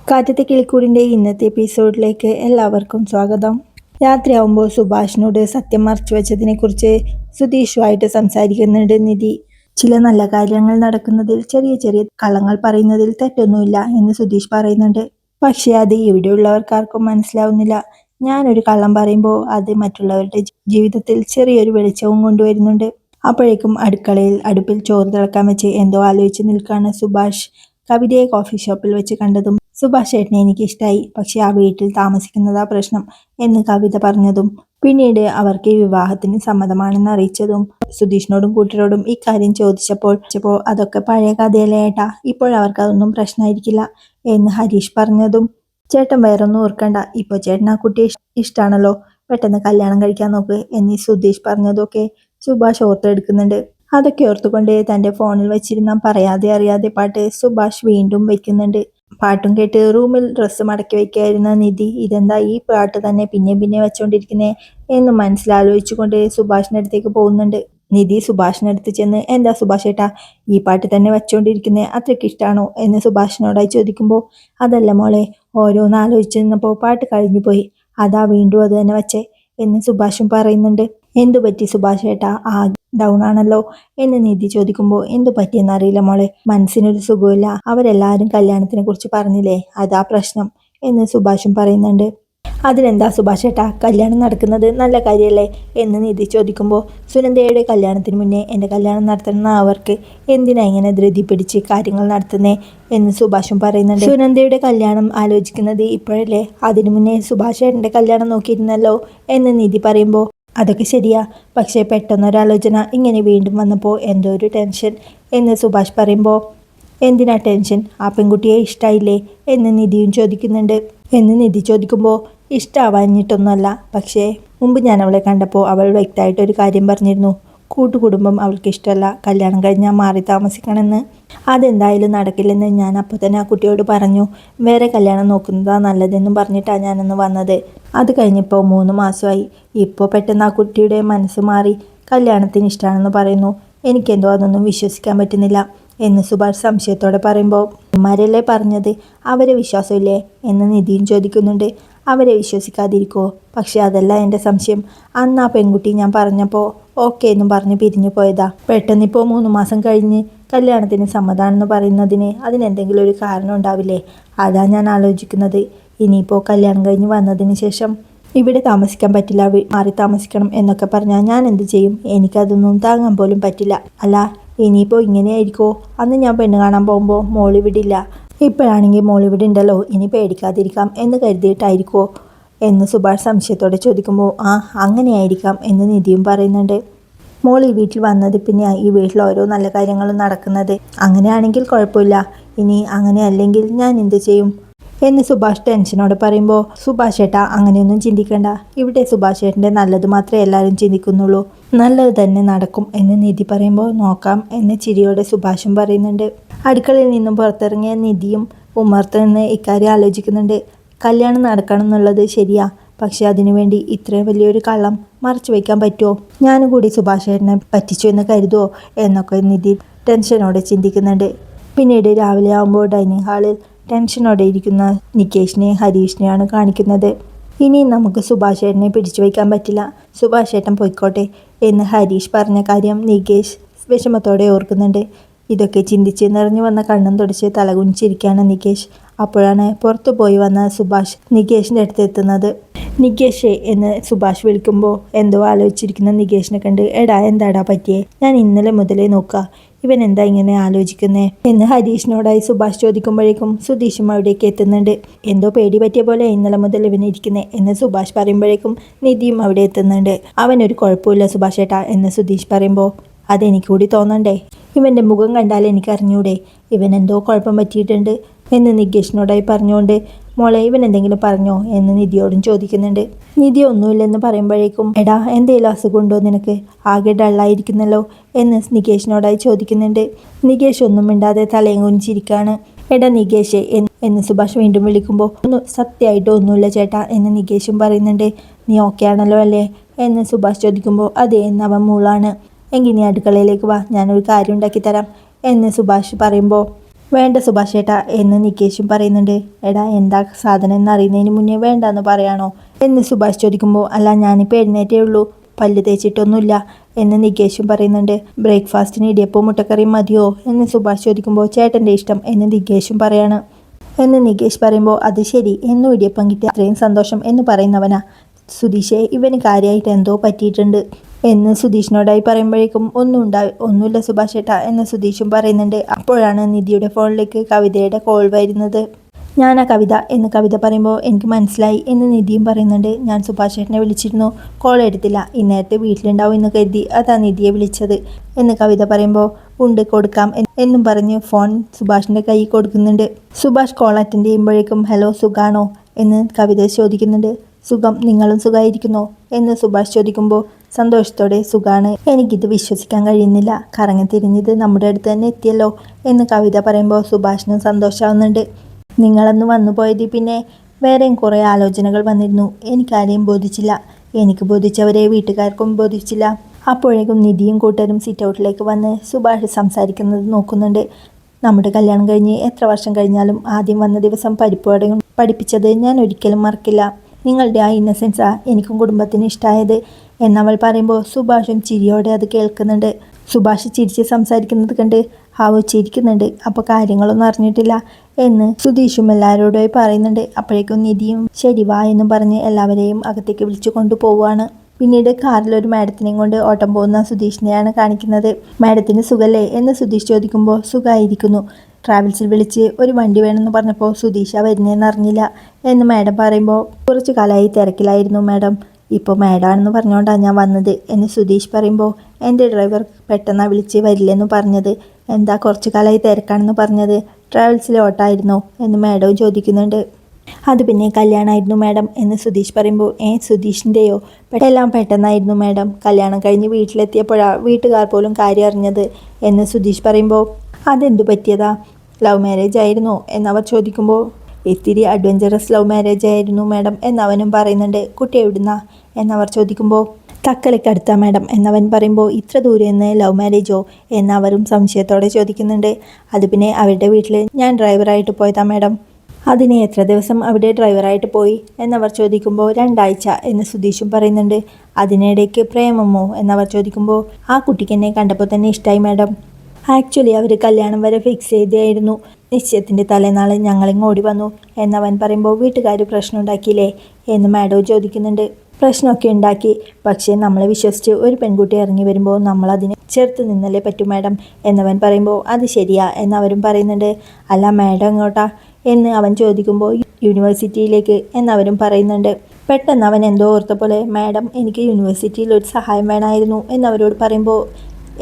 കാറ്റത്തെ കിളിക്കൂടിൻ്റെ ഇന്നത്തെ എപ്പിസോഡിലേക്ക് എല്ലാവർക്കും സ്വാഗതം. രാത്രിയാവുമ്പോൾ സുഭാഷിനോട് സത്യം മറച്ചു വെച്ചതിനെക്കുറിച്ച് സുധീഷുമായിട്ട് സംസാരിക്കുന്നുണ്ട് നിധി. ചില നല്ല കാര്യങ്ങൾ നടക്കുന്നതിൽ ചെറിയ ചെറിയ കള്ളങ്ങൾ പറയുന്നതിൽ തെറ്റൊന്നുമില്ല എന്ന് സുധീഷ് പറയുന്നുണ്ട്. പക്ഷേ അത് ഇവിടെയുള്ളവർക്കാർക്കും മനസ്സിലാവുന്നില്ല. ഞാനൊരു കള്ളം പറയുമ്പോൾ അത് മറ്റുള്ളവരുടെ ജീവിതത്തിൽ ചെറിയൊരു വെളിച്ചവും കൊണ്ടുവരുന്നുണ്ട്. അപ്പോഴേക്കും അടുപ്പിൽ ചോറ് തിളക്കാൻ വെച്ച് എന്തോ ആലോചിച്ച് നിൽക്കാണ് സുഭാഷ്. കവിതയെ കോഫി ഷോപ്പിൽ വെച്ച് കണ്ടതും സുഭാഷ് ചേട്ടനെ എനിക്ക് ഇഷ്ടമായി, പക്ഷെ ആ വീട്ടിൽ താമസിക്കുന്നതാ പ്രശ്നം എന്ന് കവിത പറഞ്ഞതും പിന്നീട് അവർക്ക് വിവാഹത്തിന് സമ്മതമാണെന്ന് അറിയിച്ചതും സുധീഷിനോടും കൂട്ടരോടും ഇക്കാര്യം ചോദിച്ചപ്പോൾ അതൊക്കെ പഴയ കഥയല്ലേ ഏട്ടാ, ഇപ്പോഴവർക്ക് അതൊന്നും പ്രശ്നമായിരിക്കില്ല എന്ന് ഹരീഷ് പറഞ്ഞതും ചേട്ടൻ വേറൊന്നും ഓർക്കണ്ട, ഇപ്പോൾ ചേട്ടൻ ആ കുട്ടിയെ ഇഷ്ടമാണല്ലോ, പെട്ടെന്ന് കല്യാണം കഴിക്കാൻ നോക്ക് എന്നീ സുധീഷ് പറഞ്ഞതൊക്കെ സുഭാഷ് ഓർത്തെടുക്കുന്നുണ്ട്. അതൊക്കെ ഓർത്തുകൊണ്ട് തൻ്റെ ഫോണിൽ വെച്ചിരുന്ന പറയാതെ അറിയാതെ പാട്ട് സുഭാഷ് വീണ്ടും വെക്കുന്നുണ്ട്. പാട്ടും കേട്ട് റൂമിൽ ഡ്രസ്സ് മടക്കി വയ്ക്കായിരുന്ന നിധി ഇതെന്താ ഈ പാട്ട് തന്നെ പിന്നെ വെച്ചോണ്ടിരിക്കുന്നേ എന്ന് മനസ്സിലാലോചിച്ചുകൊണ്ട് സുഭാഷിൻ്റെ അടുത്തേക്ക് പോകുന്നുണ്ട്. നിധി സുഭാഷിൻ്റെ അടുത്ത് ചെന്ന് എന്താ സുഭാഷ് ഏട്ടാ ഈ പാട്ട് തന്നെ വെച്ചോണ്ടിരിക്കുന്നേ, അത്രയ്ക്ക് ഇഷ്ടമാണോ എന്ന് സുഭാഷിനോടായി ചോദിക്കുമ്പോൾ അതല്ല മോളെ, ഓരോന്ന് ആലോചിച്ച് നിന്നപ്പോൾ പാട്ട് കഴിഞ്ഞു പോയി, അതാ വീണ്ടും അത് തന്നെ വെച്ചേ എന്ന് സുഭാഷും പറയുന്നുണ്ട്. എന്തു പറ്റി സുഭാഷ് ഏട്ടാ, ആ ഡൗൺ ആണല്ലോ എന്ന് നിധി ചോദിക്കുമ്പോൾ എന്തു പറ്റിയെന്നറിയില്ല മോളെ, മനസ്സിനൊരു സുഖമില്ല, അവരെല്ലാവരും കല്യാണത്തിനെ കുറിച്ച് പറഞ്ഞില്ലേ, അതാ പ്രശ്നം എന്ന് സുഭാഷും പറയുന്നുണ്ട്. അതിനെന്താ സുഭാഷ് ഏട്ടാ, കല്യാണം നടക്കുന്നത് നല്ല കാര്യമല്ലേ എന്ന് നിധി ചോദിക്കുമ്പോൾ സുനന്ദയുടെ കല്യാണത്തിന് മുന്നേ എൻ്റെ കല്യാണം നടത്തുന്ന അവർക്ക് എന്തിനാ ഇങ്ങനെ ധൃതി പിടിച്ച് കാര്യങ്ങൾ നടത്തുന്നേ എന്ന് സുഭാഷും പറയുന്നുണ്ട്. സുനന്ദയുടെ കല്യാണം ആലോചിക്കുന്നത് ഇപ്പോഴല്ലേ, അതിനു മുന്നേ സുഭാഷ് ഏട്ടൻ്റെ കല്യാണം നോക്കിയിരുന്നല്ലോ എന്ന് നിധി പറയുമ്പോൾ അതൊക്കെ ശരിയാ, പക്ഷേ പെട്ടെന്നൊരാലോചന ഇങ്ങനെ വീണ്ടും വന്നപ്പോൾ എന്തോ ഒരു ടെൻഷൻ എന്ന് സുഭാഷ് പറയുമ്പോൾ എന്തിനാ ടെൻഷൻ, ആ പെൺകുട്ടിയെ ഇഷ്ടമായില്ലേ എന്ന് നിധിയും ചോദിക്കുന്നുണ്ട്. എന്ന് നിധി ചോദിക്കുമ്പോൾ ഇഷ്ടമാവാഞ്ഞിട്ടൊന്നുമല്ല, പക്ഷേ മുമ്പ് ഞാൻ അവളെ കണ്ടപ്പോൾ അവൾ വ്യക്തമായിട്ടൊരു കാര്യം പറഞ്ഞിരുന്നു, കൂട്ടുകുടുംബം അവൾക്ക് ഇഷ്ടമല്ല, കല്യാണം കഴിഞ്ഞാൽ മാറി താമസിക്കണമെന്ന്. അതെന്തായാലും നടക്കില്ലെന്ന് ഞാൻ അപ്പോൾ തന്നെ ആ കുട്ടിയോട് പറഞ്ഞു, വേറെ കല്യാണം നോക്കുന്നതാണ് നല്ലതെന്നും പറഞ്ഞിട്ടാണ് ഞാനൊന്ന് വന്നത്. അത് കഴിഞ്ഞപ്പോൾ 3 മാസമായി, ഇപ്പോൾ പെട്ടെന്ന് ആ കുട്ടിയുടെ മനസ്സ് മാറി കല്യാണത്തിന് ഇഷ്ടമാണെന്ന് പറയുന്നു. എനിക്കെന്തോ അതൊന്നും വിശ്വസിക്കാൻ പറ്റുന്നില്ല എന്ന് സുഭാഷ് സംശയത്തോടെ പറയുമ്പോൾ ഉമ്മാരല്ലേ പറഞ്ഞത്, അവരെ വിശ്വാസമില്ലേ എന്ന് നിധിയും ചോദിക്കുന്നുണ്ട്. അവരെ വിശ്വസിക്കാതിരിക്കുമോ, പക്ഷെ അതല്ല എൻ്റെ സംശയം, അന്ന് ആ പെൺകുട്ടി ഞാൻ പറഞ്ഞപ്പോൾ ഓക്കെ എന്നും പറഞ്ഞ് പിരിഞ്ഞു പോയതാ, പെട്ടെന്നിപ്പോൾ 3 മാസം കഴിഞ്ഞ് കല്യാണത്തിന് സമ്മതമാണെന്ന് പറയുന്നതിന് അതിനെന്തെങ്കിലും ഒരു കാരണം ഉണ്ടാവില്ലേ, അതാ ഞാൻ ആലോചിക്കുന്നത്. ഇനിയിപ്പോൾ കല്യാണം കഴിഞ്ഞ് വന്നതിന് ശേഷം ഇവിടെ താമസിക്കാൻ പറ്റില്ല, മാറി താമസിക്കണം എന്നൊക്കെ പറഞ്ഞാൽ ഞാൻ എന്ത് ചെയ്യും, എനിക്കതൊന്നും താങ്ങാൻ പോലും പറ്റില്ല. അല്ല ഇനിയിപ്പോൾ ഇങ്ങനെയായിരിക്കുമോ, അന്ന് ഞാൻ പെണ്ണ് കാണാൻ പോകുമ്പോൾ മോളിവിടില്ല, ഇപ്പോഴാണെങ്കിൽ മോളിവിടെ ഉണ്ടല്ലോ, ഇനി പേടിക്കാതിരിക്കാം എന്ന് കരുതിയിട്ടായിരിക്കുമോ എന്ന് സുഭാഷ് സംശയത്തോടെ ചോദിക്കുമ്പോൾ ആ അങ്ങനെയായിരിക്കാം എന്ന് നിധിയും പറയുന്നുണ്ട്. മോൾ ഈ വീട്ടിൽ വന്നത് പിന്നെ ഈ വീട്ടിൽ ഓരോ നല്ല കാര്യങ്ങളും നടക്കുന്നത്, അങ്ങനെയാണെങ്കിൽ കുഴപ്പമില്ല, ഇനി അങ്ങനെ അല്ലെങ്കിൽ ഞാൻ എന്ത് ചെയ്യും എന്ന് സുഭാഷ് ടെൻഷനോടെ പറയുമ്പോൾ സുഭാഷ് ഏട്ടാ അങ്ങനെയൊന്നും ചിന്തിക്കണ്ട, ഇവിടെ സുഭാഷ് ഏട്ടൻ്റെ നല്ലത് മാത്രമേ എല്ലാവരും ചിന്തിക്കുന്നുള്ളൂ, നല്ലത് തന്നെ നടക്കും എന്ന് നിധി പറയുമ്പോൾ നോക്കാം എന്ന് ചിരിയോടെ സുഭാഷും പറയുന്നുണ്ട്. അടുക്കളയിൽ നിന്നും പുറത്തിറങ്ങിയ നിധിയും ഉമ്മർത്ത് നിന്ന് ഇക്കാര്യം ആലോചിക്കുന്നുണ്ട്. കല്യാണം നടക്കണം എന്നുള്ളത് ശരിയാ, പക്ഷെ അതിനുവേണ്ടി ഇത്രയും വലിയൊരു കള്ളം മറച്ചു വയ്ക്കാൻ പറ്റുമോ, ഞാനും കൂടി സുഭാഷ് ഏട്ടനെ പറ്റിച്ചു എന്ന് കരുതുമോ എന്നൊക്കെ നിധി ടെൻഷനോടെ ചിന്തിക്കുന്നുണ്ട്. പിന്നീട് രാവിലെ ആകുമ്പോൾ ഡൈനിങ് ഹാളിൽ ടെൻഷനോടെ ഇരിക്കുന്ന നികേഷിനെയും ഹരീഷിനെയാണ് കാണിക്കുന്നത്. ഇനി നമുക്ക് സുഭാഷ് ഏട്ടനെ പിടിച്ചു വയ്ക്കാൻ പറ്റില്ല, സുഭാഷ് ഏട്ടൻ പോയിക്കോട്ടെ എന്ന് ഹരീഷ് പറഞ്ഞ കാര്യം നികേഷ് വിഷമത്തോടെ ഓർക്കുന്നുണ്ട്. ഇതൊക്കെ ചിന്തിച്ച് നിറഞ്ഞു വന്ന കണ്ണും തുടച്ച് തലകുനിച്ചിരിക്കുകയാണ് നികേഷ്. അപ്പോഴാണ് പുറത്തു പോയി വന്ന സുഭാഷ് നികേഷിൻ്റെ അടുത്ത് എത്തുന്നത്. നികേഷ് എന്ന് സുഭാഷ് വിളിക്കുമ്പോൾ എന്തോ ആലോചിച്ചിരിക്കുന്ന നികേഷിനെ കണ്ട് എടാ എന്താടാ പറ്റിയേ, ഞാൻ ഇന്നലെ മുതലേ നോക്കുക, ഇവൻ എന്താ ഇങ്ങനെ ആലോചിക്കുന്നേ എന്ന് ഹരീഷിനോടായി സുഭാഷ് ചോദിക്കുമ്പോഴേക്കും സുധീഷും അവിടേക്ക് എത്തുന്നുണ്ട്. എന്തോ പേടി പറ്റിയ പോലെ ഇന്നലെ മുതൽ ഇവൻ ഇരിക്കുന്നേ എന്ന് സുഭാഷ് പറയുമ്പോഴേക്കും നിധിയും അവിടെ എത്തുന്നുണ്ട്. അവനൊരു കുഴപ്പമില്ല സുഭാഷ് ഏട്ടാ എന്ന് സുധീഷ് പറയുമ്പോൾ അതെനിക്ക് കൂടി തോന്നണ്ടേ, ഇവൻ്റെ മുഖം കണ്ടാൽ എനിക്ക് അറിഞ്ഞൂടെ, ഇവൻ എന്തോ കുഴപ്പം പറ്റിയിട്ടുണ്ട് എന്ന് നികേഷിനോടായി പറഞ്ഞുകൊണ്ട് മോളെ ഇവൻ എന്തെങ്കിലും പറഞ്ഞോ എന്ന് നിധിയോടും ചോദിക്കുന്നുണ്ട്. നിധി ഒന്നുമില്ലെന്ന് പറയുമ്പോഴേക്കും എടാ എന്തെങ്കിലും അസുഖമുണ്ടോ നിനക്ക്, ആകെ ഡള്ളായിരിക്കുന്നല്ലോ എന്ന് നികേഷിനോടായി ചോദിക്കുന്നുണ്ട്. നികേഷ് ഒന്നും മിണ്ടാതെ തലയും കുനിച്ചിരിക്കുകയാണ്. എടാ നികേഷ് എന്ന് സുഭാഷ് വീണ്ടും വിളിക്കുമ്പോൾ സത്യമായിട്ട് ഒന്നുമില്ല ചേട്ടാ എന്ന് നികേഷും പറയുന്നുണ്ട്. നീ ഓക്കെ ആണല്ലോ അല്ലേ എന്ന് സുഭാഷ് ചോദിക്കുമ്പോൾ അതെ എന്നവൻ മൂളാണ്. എങ്കിൽ നീ അടുക്കളയിലേക്ക് വാ, ഞാനൊരു കാര്യം ഉണ്ടാക്കി തരാം എന്ന് സുഭാഷ് പറയുമ്പോൾ വേണ്ട സുഭാഷ് ഏട്ടാ എന്ന് നികേഷും പറയുന്നുണ്ട്. എടാ എന്താ സാധനം എന്ന് അറിയുന്നതിന് മുന്നേ വേണ്ടെന്ന് പറയാണോ എന്ന് സുഭാഷ് ചോദിക്കുമ്പോൾ അല്ല ഞാനിപ്പോൾ എഴുന്നേറ്റേ ഉള്ളൂ, പല്ല് തേച്ചിട്ടൊന്നുമില്ല എന്ന് നികേഷും പറയുന്നുണ്ട്. ബ്രേക്ക്ഫാസ്റ്റിന് ഇടിയപ്പവും മുട്ടക്കറിയും മതിയോ എന്ന് സുഭാഷ് ചോദിക്കുമ്പോൾ ചേട്ടൻ്റെ ഇഷ്ടം എന്ന് നികേഷും പറയാണ്. എന്ന് നികേഷ് പറയുമ്പോൾ അത് ശരി, എന്നും ഇടിയപ്പം കിട്ടിയ അത്രയും സന്തോഷം എന്ന് പറയുന്നവനാ. സുധീഷെ ഇവന് കാര്യമായിട്ട് എന്തോ പറ്റിയിട്ടുണ്ട് എന്ന് സുധീഷിനോടായി പറയുമ്പോഴേക്കും ഒന്നുമില്ല സുഭാഷ് ഏട്ടാ എന്ന് സുധീഷും പറയുന്നുണ്ട്. അപ്പോഴാണ് നിധിയുടെ ഫോണിലേക്ക് കവിതയുടെ കോൾ വരുന്നത്. ഞാനാ കവിത എന്ന് കവിത പറയുമ്പോൾ എനിക്ക് മനസ്സിലായി എന്ന് നിധിയും പറയുന്നുണ്ട്. ഞാൻ സുഭാഷ് ഏട്ടനെ വിളിച്ചിരുന്നു, കോൾ എടുത്തില്ല, ഇന്നേരത്തെ വീട്ടിലുണ്ടാവും എന്ന് കരുതി അതാ നിധിയെ വിളിച്ചത് എന്ന് കവിത പറയുമ്പോൾ ഉണ്ട് കൊടുക്കാം എന്നും പറഞ്ഞ് ഫോൺ സുഭാഷിൻ്റെ കൈ കൊടുക്കുന്നുണ്ട്. സുഭാഷ് കോൾ അറ്റൻഡ് ചെയ്യുമ്പോഴേക്കും ഹലോ സുഖാണോ എന്ന് കവിത ചോദിക്കുന്നുണ്ട്. സുഖം, നിങ്ങളും സുഖമായിരിക്കുന്നോ എന്ന് സുഭാഷ് ചോദിക്കുമ്പോൾ സന്തോഷത്തോടെ സുഖാണ്, എനിക്കിത് വിശ്വസിക്കാൻ കഴിയുന്നില്ല, കറങ്ങി തിരിഞ്ഞത് നമ്മുടെ അടുത്ത് തന്നെ എത്തിയല്ലോ എന്ന് കവിത പറയുമ്പോൾ സുഭാഷിനും സന്തോഷമാവുന്നുണ്ട്. നിങ്ങളന്ന് വന്നു പോയത് പിന്നെ വേറെയും കുറേ ആലോചനകൾ വന്നിരുന്നു, എനിക്കാരെയും ബോധിച്ചില്ല, എനിക്ക് ബോധിച്ചവരെ വീട്ടുകാർക്കും ബോധിച്ചില്ല. അപ്പോഴേക്കും നിധിയും കൂട്ടരും സിറ്റ് ഔട്ടിലേക്ക് വന്ന് സുഭാഷ് സംസാരിക്കുന്നത് നോക്കുന്നുണ്ട്. നമ്മുടെ കല്യാണം കഴിഞ്ഞ് എത്ര വർഷം കഴിഞ്ഞാലും ആദ്യം വന്ന ദിവസം പരിപ്പുവടയും പഠിപ്പിച്ചത് ഞാൻ ഒരിക്കലും മറക്കില്ല. നിങ്ങളുടെ ആ ഇന്നസെൻസാ എനിക്കും കുടുംബത്തിന് ഇഷ്ടമായത് എന്നവൾ പറയുമ്പോൾ സുഭാഷും ചിരിയോടെ അത് കേൾക്കുന്നുണ്ട്. സുഭാഷ് ചിരിച്ച് സംസാരിക്കുന്നത് കണ്ട് ഹാവു ചിരിക്കുന്നുണ്ട്, അപ്പോൾ കാര്യങ്ങളൊന്നും അറിഞ്ഞിട്ടില്ല എന്ന് സുധീഷും എല്ലാവരോടായി പറയുന്നുണ്ട്. അപ്പോഴേക്കും നിധിയും ശരി വാ എന്നും പറഞ്ഞ് എല്ലാവരെയും അകത്തേക്ക് വിളിച്ചു കൊണ്ടുപോവുകയാണ്. പിന്നീട് കാറിൽ ഒരു മാഡത്തിനെയും കൊണ്ട് ഓട്ടം പോകുന്ന സുധീഷിനെയാണ് കാണിക്കുന്നത്. മാഡത്തിന് സുഖല്ലേ എന്ന് സുധീഷ് ചോദിക്കുമ്പോൾ സുഖമായിരിക്കുന്നു, ട്രാവൽസിൽ വിളിച്ച് ഒരു വണ്ടി വേണമെന്ന് പറഞ്ഞപ്പോൾ സുധീഷ വരുന്നതെന്ന് അറിഞ്ഞില്ല എന്ന് മാഡം പറയുമ്പോൾ കുറച്ച് കാലമായി തിരക്കിലായിരുന്നു മാഡം, ഇപ്പോൾ മാഡാണെന്ന് പറഞ്ഞുകൊണ്ടാണ് ഞാൻ വന്നത് എന്ന് സുധീഷ് പറയുമ്പോൾ എൻ്റെ ഡ്രൈവർ പെട്ടെന്നാണ് വിളിച്ച് വരില്ലെന്ന് പറഞ്ഞത്, എന്താ കുറച്ച് കാലമായി തിരക്കാണെന്ന് പറഞ്ഞത്, ട്രാവൽസിലെ ഓട്ടമായിരുന്നോ എന്ന് മാഡവും ചോദിക്കുന്നുണ്ട്. അത് പിന്നെ കല്യാണമായിരുന്നു മാഡം എന്ന് സുധീഷ് പറയുമ്പോൾ സുധീഷിൻ്റെയോ എല്ലാം പെട്ടെന്നായിരുന്നു മാഡം, കല്യാണം കഴിഞ്ഞ് വീട്ടിലെത്തിയപ്പോഴാണ് വീട്ടുകാർ പോലും കാര്യം അറിഞ്ഞത് എന്ന് സുധീഷ് പറയുമ്പോൾ അതെന്തു പറ്റിയതാ, ലവ് മാരേജ് ആയിരുന്നോ എന്നവർ ചോദിക്കുമ്പോൾ ഇത്തിരി അഡ്വഞ്ചറസ് ലവ് മാരേജ് ആയിരുന്നു മാഡം എന്നവനും പറയുന്നുണ്ട്. കുട്ടി എവിടുന്നാ എന്നവർ ചോദിക്കുമ്പോൾ തക്കലയ്ക്കടുത്താ മാഡം എന്നവൻ പറയുമ്പോൾ ഇത്ര ദൂരെ നിന്ന് ലവ് മാരേജോ എന്നവരും സംശയത്തോടെ ചോദിക്കുന്നുണ്ട്. അത് പിന്നെ അവരുടെ വീട്ടിൽ ഞാൻ ഡ്രൈവറായിട്ട് പോയതാ മാഡം. അതിന് എത്ര ദിവസം അവിടെ ഡ്രൈവറായിട്ട് പോയി എന്നവർ ചോദിക്കുമ്പോൾ 2 ആഴ്ച എന്ന് സുധീഷും പറയുന്നുണ്ട്. അതിനിടയ്ക്ക് പ്രേമമോ എന്നവർ ചോദിക്കുമ്പോൾ ആ കുട്ടിക്ക് എന്നെ കണ്ടപ്പോൾ തന്നെ ഇഷ്ടമായി മാഡം, ആക്ച്വലി അവർ കല്യാണം വരെ ഫിക്സ് ചെയ്തായിരുന്നു, നിശ്ചയത്തിൻ്റെ തലേനാൾ ഞങ്ങളിങ്ങോടി വന്നു എന്നവൻ പറയുമ്പോൾ വീട്ടുകാർ പ്രശ്നം ഉണ്ടാക്കിയില്ലേ എന്ന് മാഡവും ചോദിക്കുന്നുണ്ട്. പ്രശ്നമൊക്കെ ഉണ്ടാക്കി, പക്ഷേ നമ്മളെ വിശ്വസിച്ച് ഒരു പെൺകുട്ടി ഇറങ്ങി വരുമ്പോൾ നമ്മളതിനെ ചേർത്ത് നിന്നല്ലേ പറ്റൂ മാഡം എന്നവൻ പറയുമ്പോൾ അത് ശരിയാ എന്നവരും പറയുന്നുണ്ട്. അല്ല മാഡം എങ്ങോട്ടാ എന്ന് അവൻ ചോദിക്കുമ്പോൾ യൂണിവേഴ്സിറ്റിയിലേക്ക് എന്നവരും പറയുന്നുണ്ട്. പെട്ടെന്ന് അവൻ എന്തോ ഓർത്ത പോലെ മാഡം എനിക്ക് യൂണിവേഴ്സിറ്റിയിൽ ഒരു സഹായം വേണമായിരുന്നു എന്നവരോട് പറയുമ്പോൾ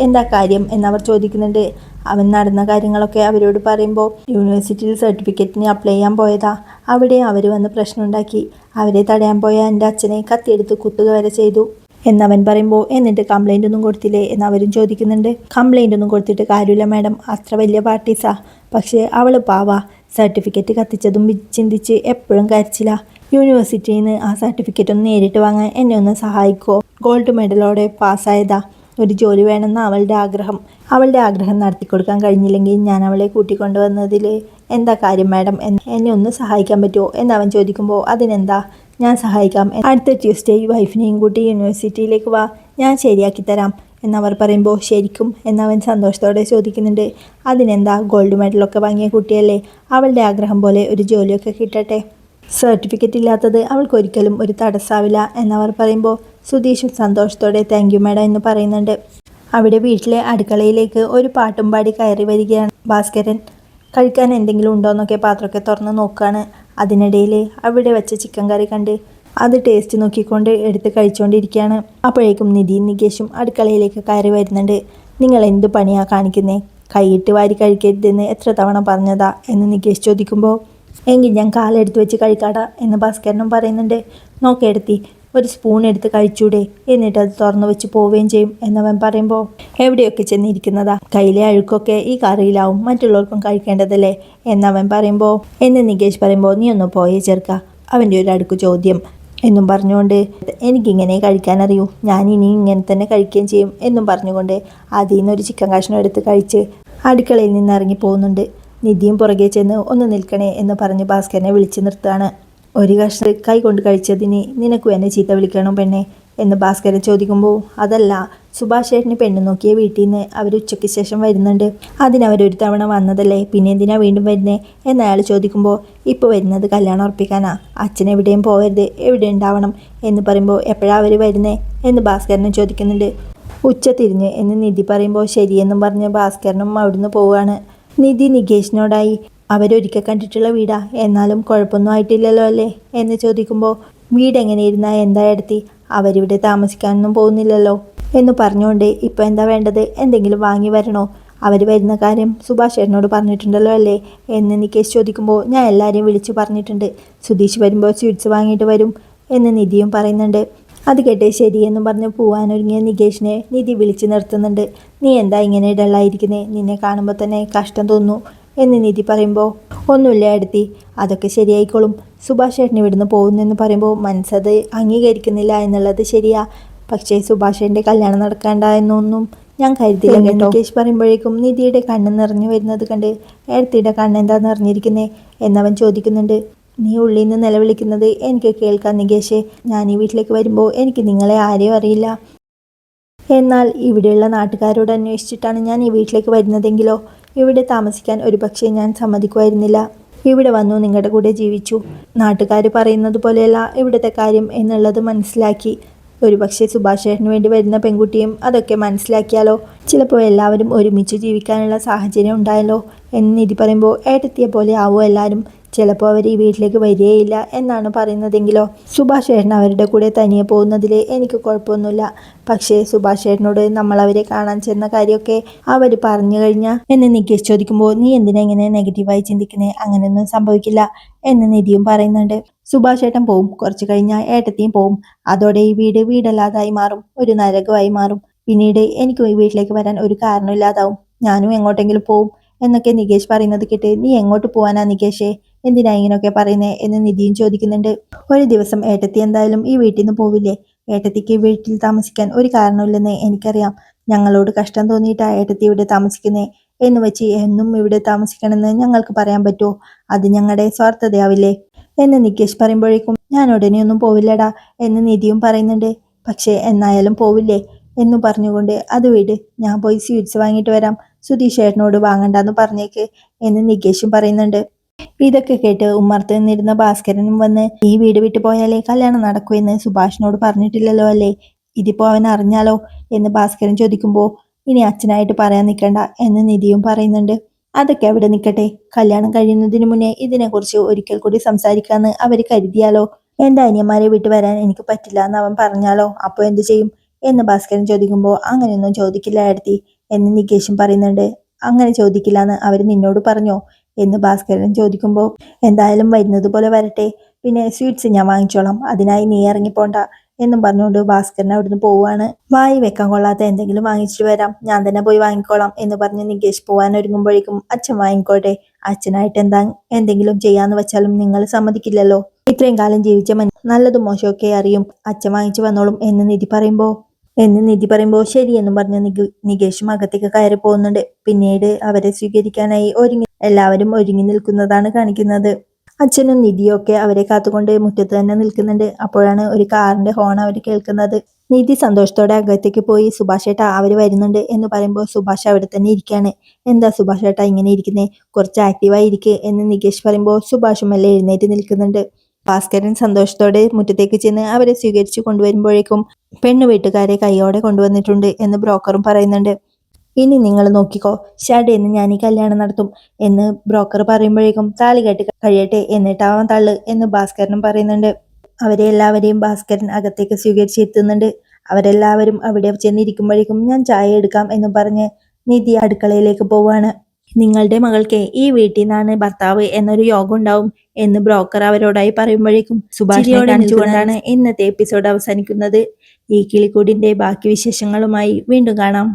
എന്താ കാര്യം എന്നവർ ചോദിക്കുന്നുണ്ട്. അവൻ നടന്ന കാര്യങ്ങളൊക്കെ അവരോട് പറയുമ്പോൾ യൂണിവേഴ്സിറ്റിയിൽ സർട്ടിഫിക്കറ്റിന് അപ്ലൈ ചെയ്യാൻ പോയതാ, അവിടെ അവർ വന്ന് പ്രശ്നമുണ്ടാക്കി, അവരെ തടയാൻ പോയ എൻ്റെ അച്ഛനെ കത്തിയെടുത്ത് കുത്തുക വരെ ചെയ്തു എന്നവൻ പറയുമ്പോൾ എന്നിട്ട് കംപ്ലൈൻ്റ് ഒന്നും കൊടുത്തില്ലേ എന്നവരും ചോദിക്കുന്നുണ്ട്. കംപ്ലൈൻ്റ് ഒന്നും കൊടുത്തിട്ട് കാര്യമില്ല മാഡം, അത്ര വലിയ പാർട്ടീസാ, പക്ഷേ അവൾ പാവാ, സർട്ടിഫിക്കറ്റ് കത്തിച്ചതും ചിന്തിച്ച് എപ്പോഴും കരച്ചില്ല. യൂണിവേഴ്സിറ്റിയിൽ നിന്ന് ആ സർട്ടിഫിക്കറ്റ് ഒന്ന് നേരിട്ട് വാങ്ങാൻ എന്നെ ഒന്ന് സഹായിക്കുമോ, ഗോൾഡ് മെഡലോടെ പാസ്സായതാ, ഒരു ജോലി വേണമെന്ന് അവളുടെ ആഗ്രഹം നടത്തിക്കൊടുക്കാൻ കഴിഞ്ഞില്ലെങ്കിൽ ഞാൻ അവളെ കൂട്ടിക്കൊണ്ടുവന്നതിൽ എന്താ കാര്യം മാഡം, എന്നെ ഒന്ന് സഹായിക്കാൻ പറ്റുമോ എന്നവൻ ചോദിക്കുമ്പോൾ അതിനെന്താ ഞാൻ സഹായിക്കാം, അടുത്ത ട്യൂസ്ഡേ വൈഫിനെയും കൂട്ടി യൂണിവേഴ്സിറ്റിയിലേക്ക് വാ, ഞാൻ ശരിയാക്കി തരാം എന്നവർ പറയുമ്പോൾ ശരിക്കും എന്നവൻ സന്തോഷത്തോടെ ചോദിക്കുന്നുണ്ട്. അതിനെന്താ, ഗോൾഡ് മെഡലൊക്കെ വാങ്ങിയ കുട്ടിയല്ലേ, അവളുടെ ആഗ്രഹം പോലെ ഒരു ജോലിയൊക്കെ കിട്ടട്ടെ, സർട്ടിഫിക്കറ്റ് ഇല്ലാത്തത് അവൾക്കൊരിക്കലും ഒരു തടസ്സമാവില്ല എന്നവർ പറയുമ്പോൾ സുധീഷും സന്തോഷത്തോടെ താങ്ക് യു മാഡം എന്ന് പറയുന്നുണ്ട്. അവിടെ വീട്ടിലെ അടുക്കളയിലേക്ക് ഒരു പാട്ടും പാടി കയറി വരികയാണ് ഭാസ്കരൻ. കഴിക്കാൻ എന്തെങ്കിലും ഉണ്ടോയെന്നൊക്കെ പാത്രമൊക്കെ തുറന്ന് നോക്കുകയാണ്. അതിനിടയിൽ അവിടെ വെച്ച ചിക്കൻ കറി കണ്ട് അത് ടേസ്റ്റ് നോക്കിക്കൊണ്ട് എടുത്ത് കഴിച്ചുകൊണ്ടിരിക്കുകയാണ്. അപ്പോഴേക്കും നിധിയും നികേഷും അടുക്കളയിലേക്ക് കയറി വരുന്നുണ്ട്. നിങ്ങൾ എന്ത് പണിയാണ് കാണിക്കുന്നേ, കൈയിട്ട് വാരി കഴിക്കരുതെന്ന് എത്ര തവണ പറഞ്ഞതാ എന്ന് നികേഷ് ചോദിക്കുമ്പോൾ എങ്കിൽ ഞാൻ കാലെടുത്ത് വെച്ച് കഴിക്കാടാ എന്ന് ഭാസ്കരനും പറയുന്നുണ്ട്. നോക്കെടുത്തി ഒരു സ്പൂൺ എടുത്ത് കഴിച്ചൂടെ, എന്നിട്ട് അത് തുറന്നു വെച്ച് പോവുകയും ചെയ്യും എന്നവൻ പറയുമ്പോൾ എവിടെയൊക്കെ ചെന്നിരിക്കുന്നതാ, കയ്യിലെ അഴുക്കൊക്കെ ഈ കറിയിലാവും, മറ്റുള്ളവർക്കും കഴിക്കേണ്ടതല്ലേ എന്നവൻ പറയുമ്പോൾ എന്ന് നികേഷ് പറയുമ്പോൾ നീ ഒന്ന് പോയേ ചേർക്ക, അവൻ്റെ ഒരു അടുക്ക് ചോദ്യം എന്നും പറഞ്ഞുകൊണ്ട് എനിക്കിങ്ങനെ കഴിക്കാനറിയൂ, ഞാൻ ഇനി ഇങ്ങനെ തന്നെ കഴിക്കുകയും ചെയ്യും എന്നും പറഞ്ഞുകൊണ്ട് അതിൽ നിന്നൊരു ചിക്കൻ കഷ്ണം എടുത്ത് കഴിച്ച് അടുക്കളയിൽ നിന്ന് ഇറങ്ങി പോകുന്നുണ്ട്. നിധിയും പുറകെ ചെന്ന് ഒന്ന് നിൽക്കണേ എന്ന് പറഞ്ഞ് ഭാസ്കരനെ വിളിച്ചു നിർത്തുകയാണ്. ഒരു കഷ്ണം കൈ കൊണ്ട് കഴിച്ചതിന് നിനക്കും എന്നെ ചീത്ത വിളിക്കണം പെണ്ണെ എന്ന് ഭാസ്കരൻ ചോദിക്കുമ്പോൾ, അതല്ല, സുഭാഷ് ചേട്ടന് പെണ്ണ് നോക്കിയ വീട്ടിൽ നിന്ന് അവർ ഉച്ചയ്ക്ക് ശേഷം വരുന്നുണ്ട്. അതിനവരൊരു തവണ വന്നതല്ലേ, പിന്നെ എന്തിനാ വീണ്ടും വരുന്നേ എന്ന് അയാൾ ചോദിക്കുമ്പോൾ, ഇപ്പോൾ വരുന്നത് കല്യാണം ഉറപ്പിക്കാനാ, അച്ഛൻ എവിടെയും പോകരുത്, എവിടെ ഉണ്ടാവണം എന്ന് പറയുമ്പോൾ എപ്പോഴാണ് അവർ വരുന്നേ എന്ന് ഭാസ്കരനും ചോദിക്കുന്നുണ്ട്. ഉച്ച തിരിഞ്ഞ് എന്ന് നിധി പറയുമ്പോൾ ശരിയെന്നും പറഞ്ഞ് ഭാസ്കരനും അവിടുന്ന് പോവുകയാണ്. നിധി നികേഷിനോടായി അവരൊരിക്കൽ കണ്ടിട്ടുള്ള വീടാ, എന്നാലും കുഴപ്പമൊന്നും ആയിട്ടില്ലല്ലോ അല്ലേ എന്ന് ചോദിക്കുമ്പോൾ, വീട് എങ്ങനെ ഇരുന്നാൽ എന്താ എടുത്തി, അവരിവിടെ താമസിക്കാനൊന്നും പോകുന്നില്ലല്ലോ എന്ന് പറഞ്ഞുകൊണ്ട് ഇപ്പോൾ എന്താ വേണ്ടത്, എന്തെങ്കിലും വാങ്ങി വരണോ, അവർ വരുന്ന കാര്യം സുഭാഷ് ചേട്ടനോട് പറഞ്ഞിട്ടുണ്ടല്ലോ അല്ലേ എന്ന് നികേഷ് ചോദിക്കുമ്പോൾ, ഞാൻ എല്ലാവരെയും വിളിച്ചു പറഞ്ഞിട്ടുണ്ട്, സുധീഷ് വരുമ്പോൾ സ്വീറ്റ്സ് വാങ്ങിയിട്ട് വരും എന്ന് നിധിയും പറയുന്നുണ്ട്. അത് കേട്ടേ ശരിയെന്നും പറഞ്ഞ് പോവാനൊരുങ്ങിയ നികേഷിനെ നിധി വിളിച്ചു നിർത്തുന്നുണ്ട്. നീ എന്താ ഇങ്ങനെ ഡള്ളായിരിക്കുന്നേ, നിന്നെ കാണുമ്പോൾ തന്നെ കഷ്ടം തോന്നുന്നു എന്ന് നിധി പറയുമ്പോൾ, ഒന്നുമില്ല എടുത്തി, അതൊക്കെ ശരിയായിക്കോളും, സുഭാഷ് ചേട്ടൻ ഇവിടുന്ന് പോകുന്നെന്ന് പറയുമ്പോൾ മനസ്സത് അംഗീകരിക്കുന്നില്ല എന്നുള്ളത് ശരിയാ, പക്ഷേ സുഭാഷേൻ്റെ കല്യാണം നടക്കേണ്ട എന്നൊന്നും ഞാൻ കരുതില്ല കേട്ടോ. നികേഷ് പറയുമ്പോഴേക്കും നിധിയുടെ കണ്ണ് നിറഞ്ഞു വരുന്നത് കണ്ട്, എടുത്തിയുടെ കണ്ണെന്താ നിറഞ്ഞിരിക്കുന്നേ എന്നവൻ ചോദിക്കുന്നുണ്ട്. നീ ഉള്ളിൽ നിന്ന് നിലവിളിക്കുന്നത് എനിക്ക് കേൾക്കാം നികേഷേ, ഞാൻ ഈ വീട്ടിലേക്ക് വരുമ്പോൾ എനിക്ക് നിങ്ങളെ ആരെയും അറിയില്ല, എന്നാൽ ഇവിടെയുള്ള നാട്ടുകാരോട് അന്വേഷിച്ചിട്ടാണ് ഞാൻ ഈ വീട്ടിലേക്ക് വരുന്നതെങ്കിലോ ഇവിടെ താമസിക്കാൻ ഒരുപക്ഷെ ഞാൻ സമ്മതിക്കുമായിരുന്നില്ല. ഇവിടെ വന്നു നിങ്ങളുടെ കൂടെ ജീവിച്ചു, നാട്ടുകാർ പറയുന്നത് പോലെയല്ല ഇവിടുത്തെ കാര്യം എന്നുള്ളത് മനസ്സിലാക്കി. ഒരുപക്ഷെ സുഭാഷ് ചേട്ടന് വേണ്ടി വരുന്ന പെൺകുട്ടിയും അതൊക്കെ മനസ്സിലാക്കിയാലോ, ചിലപ്പോൾ എല്ലാവരും ഒരുമിച്ച് ജീവിക്കാനുള്ള സാഹചര്യം ഉണ്ടായല്ലോ എന്ന് നിധി പറയുമ്പോൾ, ഏട്ടത്തിയെ പോലെ ആവോ എല്ലാവരും, ചിലപ്പോൾ അവർ ഈ വീട്ടിലേക്ക് വരികയില്ല എന്നാണ് പറയുന്നതെങ്കിലോ. സുഭാഷ് ചേട്ടൻ അവരുടെ കൂടെ തനിയെ പോകുന്നതിൽ എനിക്ക് കുഴപ്പമൊന്നുമില്ല, പക്ഷേ സുഭാഷ് ചേട്ടനോട് നമ്മൾ അവരെ കാണാൻ ചെന്ന കാര്യമൊക്കെ അവർ പറഞ്ഞു കഴിഞ്ഞാൽ എന്ന് നികേഷ് ചോദിക്കുമ്പോൾ, നീ എന്തിനാ ഇങ്ങനെ നെഗറ്റീവായി ചിന്തിക്കുന്നേ, അങ്ങനെയൊന്നും സംഭവിക്കില്ല എന്ന് നിധിയും പറയുന്നുണ്ട്. സുഭാഷ് ചേട്ടൻ പോവും, കുറച്ച് കഴിഞ്ഞാൽ ഏട്ടത്തിയും പോവും, അതോടെ ഈ വീട് വീടല്ലാതായി മാറും, ഒരു നരകമായി മാറും, പിന്നീട് എനിക്കും ഈ വീട്ടിലേക്ക് വരാൻ ഒരു കാരണമില്ലാതാവും, ഞാനും എങ്ങോട്ടെങ്കിലും പോവും എന്നൊക്കെ നികേഷ് പറയുന്നത് കേട്ട്, നീ എങ്ങോട്ട് പോവാനാ നികേഷേ, എന്തിനാ ഇങ്ങനെയൊക്കെ പറയുന്നേ എന്ന് നിധിയും ചോദിക്കുന്നുണ്ട്. ഒരു ദിവസം ഏട്ടത്തി എന്തായാലും ഈ വീട്ടിൽ നിന്ന് പോവില്ലേ, ഏട്ടത്തിക്ക് വീട്ടിൽ താമസിക്കാൻ ഒരു കാരണമില്ലെന്ന് എനിക്കറിയാം, ഞങ്ങളോട് കഷ്ടം തോന്നിയിട്ടാ ഏട്ടത്തി ഇവിടെ താമസിക്കുന്നേ എന്ന് വെച്ച് എന്നും ഇവിടെ താമസിക്കണമെന്ന് ഞങ്ങൾക്ക് പറയാൻ പറ്റുമോ, അത് ഞങ്ങളുടെ സ്വാർത്ഥതയാവില്ലേ എന്ന് നികേഷ് പറയുമ്പോഴേക്കും, ഞാൻ ഉടനെയൊന്നും പോവില്ലടാ എന്ന് നിധിയും പറയുന്നുണ്ട്. പക്ഷേ എന്നായാലും പോവില്ലേ എന്നു പറഞ്ഞുകൊണ്ട്, അത് വീട്, ഞാൻ പോയി സ്വീറ്റ്സ് വാങ്ങിയിട്ട് വരാം, സുധീഷ് ചേട്ടനോട് വാങ്ങണ്ടെന്ന് പറഞ്ഞേക്ക് എന്ന് നികേഷും പറയുന്നുണ്ട്. ഇതൊക്കെ കേട്ട് ഉമ്മർത്ത് നിന്നിരുന്ന ഭാസ്കരനും വന്ന്, ഈ വീട് വിട്ടു പോയാലേ കല്യാണം നടക്കുമെന്ന് സുഭാഷിനോട് പറഞ്ഞിട്ടില്ലല്ലോ അല്ലേ, ഇതിപ്പോ അവൻ അറിഞ്ഞാലോ എന്ന് ഭാസ്കരൻ ചോദിക്കുമ്പോൾ, ഇനി അച്ഛനായിട്ട് പറയാൻ നിൽക്കണ്ട എന്ന് നിധിയും പറയുന്നുണ്ട്. അതൊക്കെ അവിടെ നിൽക്കട്ടെ, കല്യാണം കഴിയുന്നതിന് മുന്നേ ഇതിനെക്കുറിച്ച് ഒരിക്കൽ കൂടി സംസാരിക്കാന്ന് അവർ കരുതിയാലോ, എൻ്റെ അനിയന്മാരെ വിട്ടു വരാൻ എനിക്ക് പറ്റില്ല എന്ന് അവൻ പറഞ്ഞാലോ, അപ്പോൾ എന്ത് ചെയ്യും എന്ന് ഭാസ്കരൻ ചോദിക്കുമ്പോൾ, അങ്ങനെയൊന്നും ചോദിക്കില്ല ഏടത്തി എന്ന് നികേഷും പറയുന്നുണ്ട്. അങ്ങനെ ചോദിക്കില്ല എന്ന് അവർ നിന്നോട് പറഞ്ഞോ എന്ന് ഭാസ്കരൻ ചോദിക്കുമ്പോൾ, എന്തായാലും വരുന്നത് പോലെ വരട്ടെ, പിന്നെ സ്വീറ്റ്സ് ഞാൻ വാങ്ങിച്ചോളാം, അതിനായി നീ ഇറങ്ങിപ്പോണ്ട എന്നും പറഞ്ഞുകൊണ്ട് ഭാസ്കരൻ അവിടുന്ന് പോവുകയാണ്. വായി വെക്കാൻ കൊള്ളാത്ത എന്തെങ്കിലും വാങ്ങിച്ചിട്ട് വരാം, ഞാൻ തന്നെ പോയി വാങ്ങിക്കോളാം എന്ന് പറഞ്ഞ് നികേഷ് പോകാൻ ഒരുങ്ങുമ്പോഴേക്കും, അച്ഛൻ വാങ്ങിക്കോട്ടെ, അച്ഛനായിട്ട് എന്തെങ്കിലും ചെയ്യാന്ന് വെച്ചാലും നിങ്ങൾ സമ്മതിക്കില്ലല്ലോ, ഇത്രയും കാലം ജീവിച്ച നല്ലതും മോശമൊക്കെ അറിയും, അച്ഛൻ വാങ്ങിച്ചു വന്നോളും എന്ന് നിധി പറയുമ്പോൾ ശരിയെന്നും പറഞ്ഞ് നികേഷും അകത്തേക്ക് കയറി പോകുന്നുണ്ട്. പിന്നീട് അവരെ സ്വീകരിക്കാനായി എല്ലാവരും ഒരുങ്ങി നിൽക്കുന്നതാണ് കാണിക്കുന്നത്. അച്ഛനും നിധിയൊക്കെ അവരെ കാത്തുകൊണ്ട് മുറ്റത്ത് തന്നെ നിൽക്കുന്നുണ്ട്. അപ്പോഴാണ് ഒരു കാറിന്റെ ഹോൺ അവർ കേൾക്കുന്നത്. നിധി സന്തോഷത്തോടെ അകത്തേക്ക് പോയി, സുഭാഷ് ഏട്ടാ അവർ വരുന്നുണ്ട് എന്ന് പറയുമ്പോൾ, സുഭാഷ് അവിടെ തന്നെ ഇരിക്കുകയാണ്. എന്താ സുഭാഷ് ഏട്ടാ ഇങ്ങനെ ഇരിക്കുന്നേ, കുറച്ച് ആക്റ്റീവായി ഇരിക്കുക എന്ന് നികേഷ് പറയുമ്പോൾ, സുഭാഷും എല്ലാം എഴുന്നേറ്റ് നിൽക്കുന്നുണ്ട്. ഭാസ്കരൻ സന്തോഷത്തോടെ മുറ്റത്തേക്ക് ചെന്ന് അവരെ സ്വീകരിച്ചു കൊണ്ടുവരുമ്പോഴേക്കും, പെണ്ണു വീട്ടുകാരെ കൈയോടെ കൊണ്ടുവന്നിട്ടുണ്ട് എന്ന് ബ്രോക്കറും പറയുന്നുണ്ട്. ഇനി നിങ്ങൾ നോക്കിക്കോ, ഷാഡേന്ന് ഞാൻ ഈ കല്യാണം നടത്തും എന്ന് ബ്രോക്കർ പറയുമ്പോഴേക്കും, താലി കെട്ട് കഴിയട്ടെ എന്നിട്ടാവാൻ തള്ളു എന്ന് ഭാസ്കരനും പറയുന്നുണ്ട്. അവരെ എല്ലാവരെയും ഭാസ്കരൻ അകത്തേക്ക് സ്വീകരിച്ചെത്തുന്നുണ്ട്. അവരെല്ലാവരും അവിടെ ചെന്നിരിക്കുമ്പോഴേക്കും, ഞാൻ ചായ എടുക്കാം എന്ന് പറഞ്ഞ് നിധി അടുക്കളയിലേക്ക് പോവാണ്. നിങ്ങളുടെ മകൾക്ക് ഈ വീട്ടിൽ നിന്നാണ് ഭർത്താവ് എന്നൊരു യോഗം ഉണ്ടാവും എന്ന് ബ്രോക്കർ അവരോടായി പറയുമ്പോഴേക്കും, സുഭാഷിനെ കാണിച്ചുകൊണ്ടാണ് ഇന്നത്തെ എപ്പിസോഡ് അവസാനിക്കുന്നത്. ഈ കിളിക്കൂടിന്റെ ബാക്കി വിശേഷങ്ങളുമായി വീണ്ടും കാണാം.